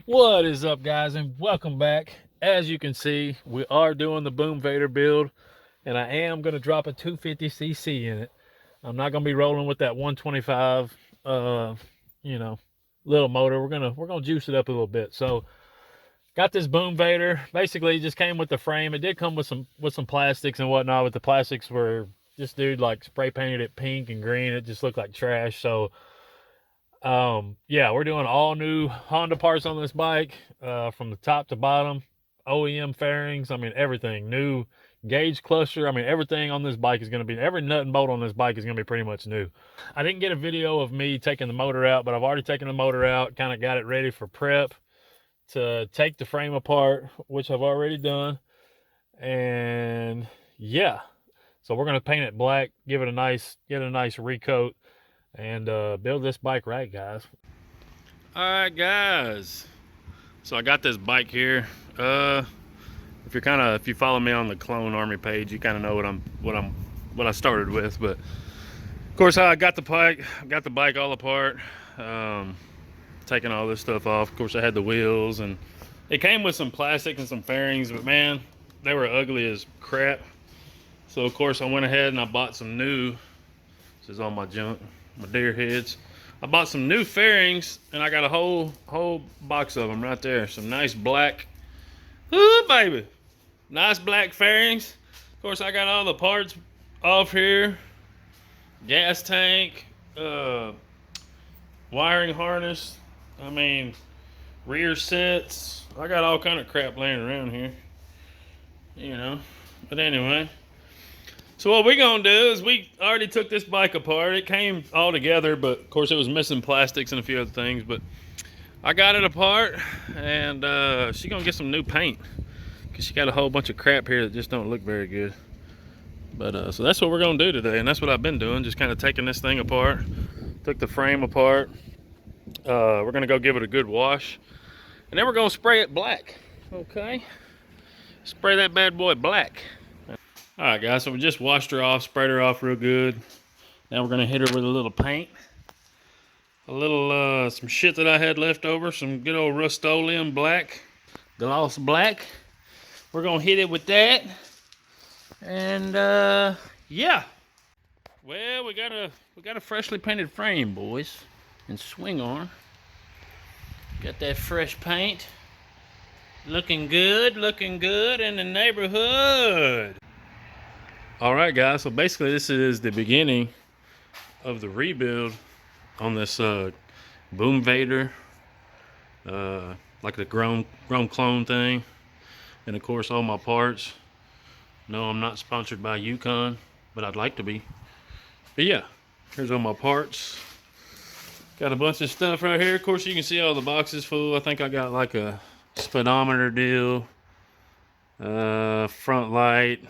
What is up, guys, and welcome back. As you can see, we are doing the Boom Vader build, and I am going to drop a 250cc in it. I'm not going to be rolling with that 125 you know, little motor. We're gonna juice it up a little bit. So got this Boom Vader. Basically it just came with the frame. It did come with some plastics and whatnot, but the plastics were, this dude like spray painted it pink and green. It just looked like trash. So yeah, we're doing all new Honda parts on this bike, from the top to bottom, OEM fairings. I mean, everything new, gauge cluster. I mean, everything on this bike is going to be, every nut and bolt on this bike is going to be pretty much new. I didn't get a video of me taking the motor out, but I've already taken the motor out, kind of got it ready for prep to take the frame apart, which I've already done. And yeah, so we're going to paint it black, get a nice recoat, and build this bike right, guys. All right, guys, so I got this bike here. If you follow me on the Clone Army page, you kind of know what I started with. But of course, I got the bike all apart, taking all this stuff off. Of course, I had the wheels, and it came with some plastic and some fairings, but man, they were ugly as crap. So of course, I went ahead and I bought some new, this is all my junk, my deer heads. I bought some new fairings, and I got a whole box of them right there. Some nice black, ooh baby, nice black fairings. Of course, I got all the parts off here. Gas tank, wiring harness. I mean, rear sets. I got all kind of crap laying around here, you know. But anyway. So what we're going to do is, we already took this bike apart. It came all together, but of course it was missing plastics and a few other things. But I got it apart, and she's going to get some new paint, because she got a whole bunch of crap here that just don't look very good. But so that's what we're going to do today, and that's what I've been doing, just kind of taking this thing apart. Took the frame apart. We're going to go give it a good wash, and then we're going to spray it black. Okay? Spray that bad boy black. Alright guys, so we just washed her off, sprayed her off real good. Now we're going to hit her with a little paint. A little, some shit that I had left over, some good old Rust-Oleum black. Gloss black. We're going to hit it with that. And, yeah. Well, we got a freshly painted frame, boys. And swing arm. Got that fresh paint. Looking good in the neighborhood. Alright guys, so basically this is the beginning of the rebuild on this Boom Vader, like the Grom clone thing. And of course all my parts. No, I'm not sponsored by Yukon, but I'd like to be. But yeah, here's all my parts. Got a bunch of stuff right here. Of course you can see all the boxes full. I think I got like a speedometer deal, front light,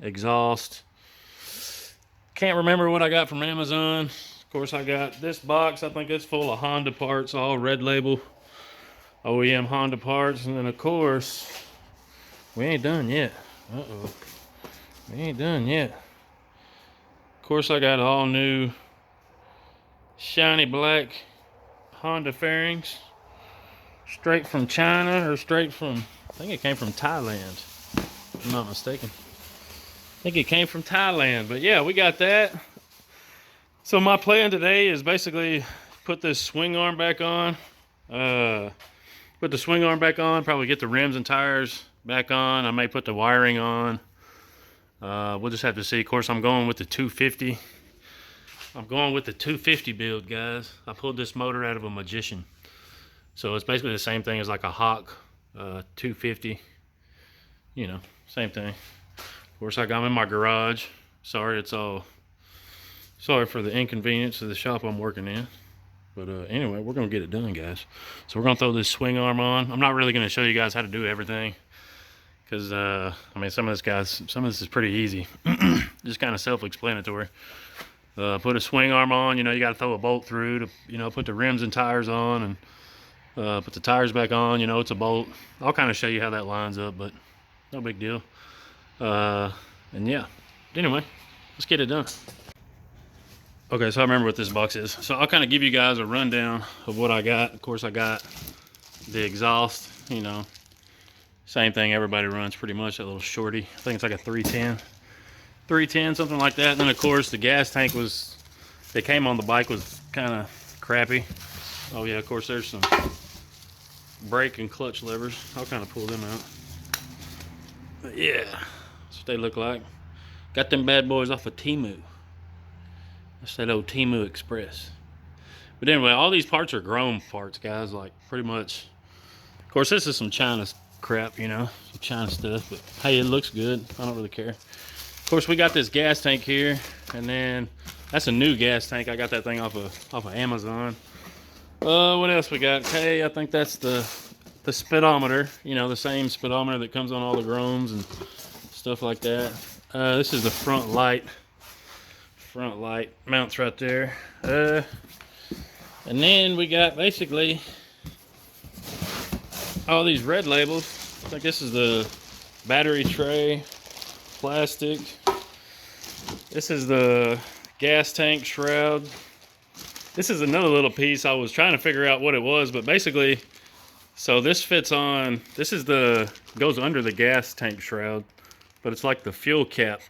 exhaust. Can't remember what I got from Amazon. Of course I got this box. I think it's full of Honda parts, all red label OEM Honda parts. And then of course we ain't done yet. We ain't done yet. Of course I got all new shiny black Honda fairings, straight from China, or straight from, I think it came from Thailand, if I'm not mistaken. I think it came from Thailand, but yeah, we got that. So my plan today is basically put this swing arm back on. Put the swing arm back on, probably get the rims and tires back on. I may put the wiring on. We'll just have to see. Of course, I'm going with the 250. I'm going with the 250 build, guys. I pulled this motor out of a Magician. So it's basically the same thing as like a Hawk 250. You know, same thing. Of course, I got them in my garage. Sorry for the inconvenience of the shop I'm working in. But anyway, we're going to get it done, guys. So we're going to throw this swing arm on. I'm not really going to show you guys how to do everything, because, I mean, some of this is pretty easy. Just kind of self-explanatory. Put a swing arm on. You know, you got to throw a bolt through to, you know, put the rims and tires on, and put the tires back on. You know, it's a bolt. I'll kind of show you how that lines up, but no big deal. And yeah, anyway, let's get it done. Okay, so I remember what this box is. So I'll kind of give you guys a rundown of what I got. Of course, I got the exhaust, you know, same thing everybody runs pretty much, that little shorty. I think it's like a 310, something like that. And then of course the gas tank that came on the bike was kind of crappy. Oh yeah, of course there's some brake and clutch levers. I'll kind of pull them out. But yeah, that's what they look like. Got them bad boys off of Temu. That's that old Temu Express. But anyway, all these parts are Grom parts, guys. Like, pretty much. Of course, this is some China crap, you know. Some China stuff. But, hey, it looks good. I don't really care. Of course, we got this gas tank here. And then, that's a new gas tank. I got that thing off of Amazon. What else we got? Okay, I think that's the speedometer. You know, the same speedometer that comes on all the Groms and stuff like that. This is the front light. Front light mounts right there. And then we got basically all these red labels. I think this is the battery tray, plastic. This is the gas tank shroud. This is another little piece. I was trying to figure out what it was, but basically, so this fits on, goes under the gas tank shroud, but it's like the fuel cap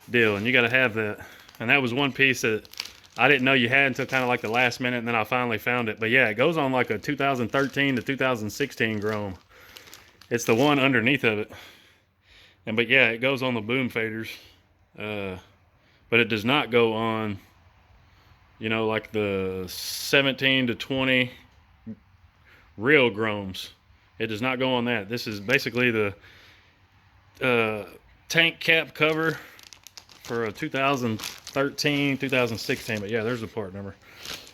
deal, and you gotta have that. And that was one piece that I didn't know you had until kind of like the last minute, and then I finally found it. But yeah, it goes on like a 2013 to 2016 Grom. It's the one underneath of it. But yeah, it goes on the boom faders. But it does not go on, you know, like the 17 to 20 real Groms. It does not go on that. This is basically the tank cap cover for a 2013, 2016. But yeah, there's the part number.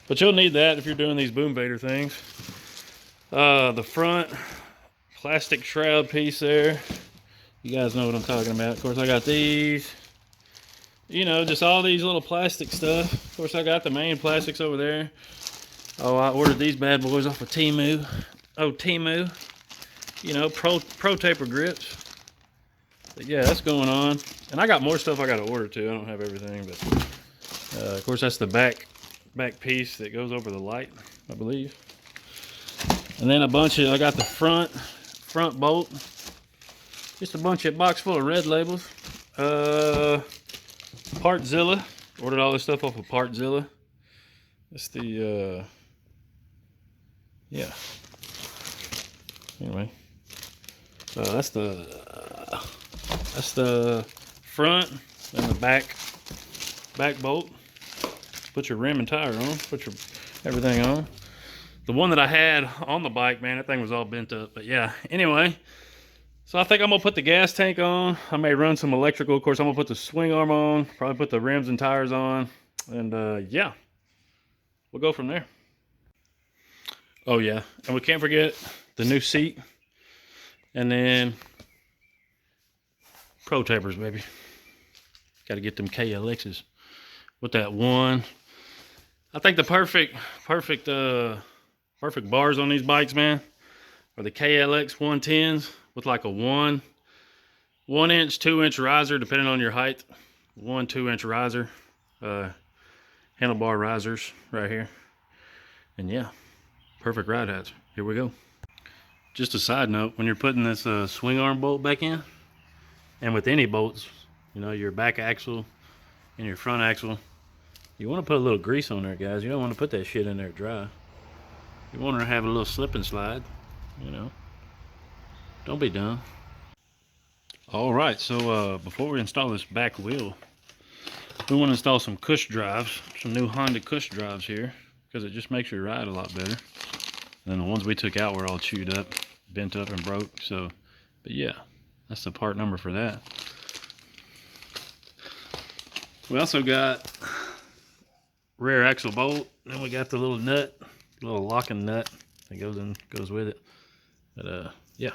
But you'll need that if you're doing these boom fader things. The front plastic shroud piece there. You guys know what I'm talking about. Of course, I got these. You know, just all these little plastic stuff. Of course, I got the main plastics over there. Oh, I ordered these bad boys off of Temu. Oh, Temu. You know, pro taper grips. But yeah, that's going on. And I got more stuff I got to order too. I don't have everything, but of course that's the back piece that goes over the light, I believe. And then I got the front bolt. Just a bunch of box full of red labels. Partzilla. Ordered all this stuff off of Partzilla. That's the yeah. Anyway, that's the front and the back bolt. Put your rim and tire on. Put your everything on. The one that I had on the bike, man, that thing was all bent up. But yeah, anyway. So I think I'm gonna put the gas tank on. I may run some electrical. Of course, I'm gonna put the swing arm on. Probably put the rims and tires on. And yeah, we'll go from there. Oh yeah, and we can't forget the new seat. And then pro tapers, baby. Got to get them KLXs with that one. I think the perfect bars on these bikes, man, are the KLX 110s with like a 1 inch, 2 inch riser, depending on your height. 1 2 inch riser, handlebar risers right here. And yeah, perfect ride hats. Here we go. Just a side note, when you're putting this swing arm bolt back in, and with any bolts, you know, your back axle and your front axle, you want to put a little grease on there, guys. You don't want to put that shit in there dry. You want to have a little slip and slide, you know. Don't be dumb. All right, so before we install this back wheel, we want to install some cush drives, some new Honda cush drives here, because it just makes your ride a lot better. And then the ones we took out were all chewed up, bent up and broke. So, but yeah, that's the part number for that. We also got rear axle bolt. Then we got the little nut, little locking nut that goes with it. But yeah,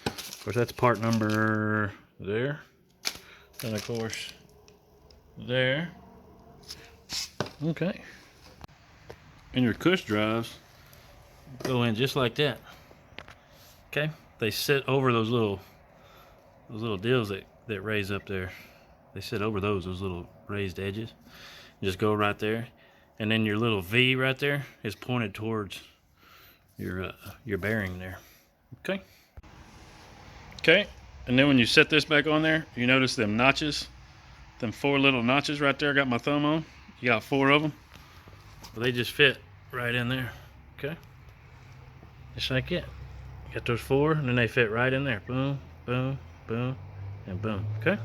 of course that's part number there. And of course there. Okay. And your cush drives go in just like that. Okay, they sit over those little deals that raise up there. They sit over those little raised edges. Just go right there, and then your little V right there is pointed towards your bearing there. Okay. Okay, and then when you set this back on there, you notice them notches, them 4 little notches right there. I got my thumb on. You got 4 of them. Well, they just fit right in there. Okay, just like it. You got those 4, and then they fit right in there. Boom, boom, boom, and boom. Okay.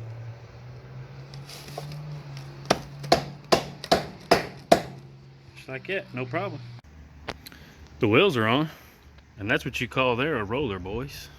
Just like it, no problem. The wheels are on, and that's what you call there a roller, boys.